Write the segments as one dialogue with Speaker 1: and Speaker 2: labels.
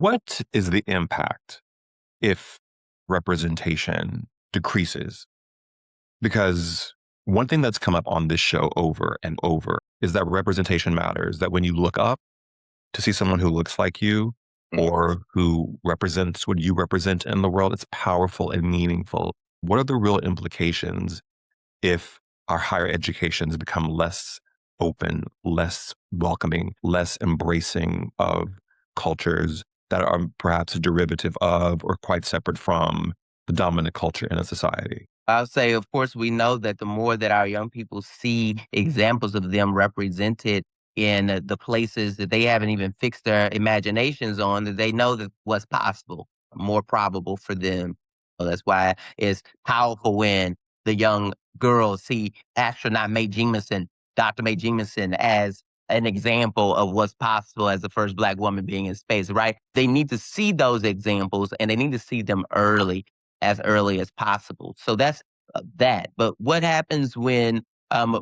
Speaker 1: What is the impact if representation decreases? Because one thing that's come up on this show over and over is that representation matters, that when you look up to see someone who looks like you or who represents what you represent in the world, it's powerful and meaningful. What are the real implications if our higher educations become less open, less welcoming, less embracing of cultures that are perhaps a derivative of or quite separate from the dominant culture in a society?
Speaker 2: I'll say, of course, we know that the more that our young people see examples of them represented in the places that they haven't even fixed their imaginations on, that they know that what's possible, more probable for them. So that's why it's powerful when the young girls see astronaut Mae Jemison, Dr. Mae Jemison, as an example of what's possible as the first Black woman being in space, right? They need to see those examples and they need to see them as early as possible. So that's that. But what happens when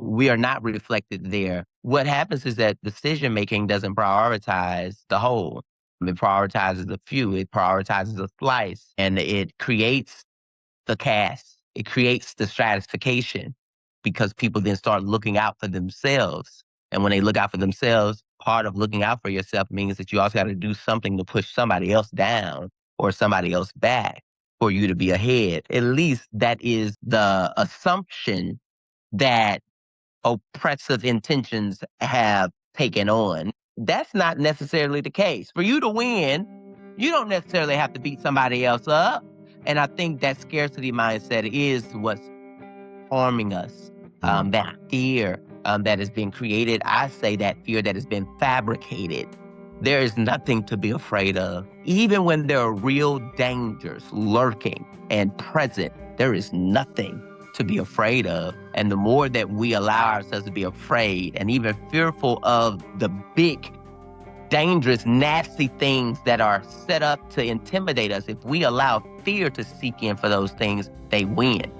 Speaker 2: we are not reflected there? What happens is that decision making doesn't prioritize the whole. It prioritizes the few. It prioritizes a slice, and it creates the caste. It creates the stratification because people then start looking out for themselves. And when they look out for themselves, part of looking out for yourself means that you also got to do something to push somebody else down or somebody else back for you to be ahead. At least that is the assumption that oppressive intentions have taken on. That's not necessarily the case. For you to win, you don't necessarily have to beat somebody else up. And I think that scarcity mindset is what's harming us. That fear that has been created, I say that fear that has been fabricated. There is nothing to be afraid of. Even when there are real dangers lurking and present, there is nothing to be afraid of. And the more that we allow ourselves to be afraid and even fearful of the big, dangerous, nasty things that are set up to intimidate us, if we allow fear to seek in for those things, they win.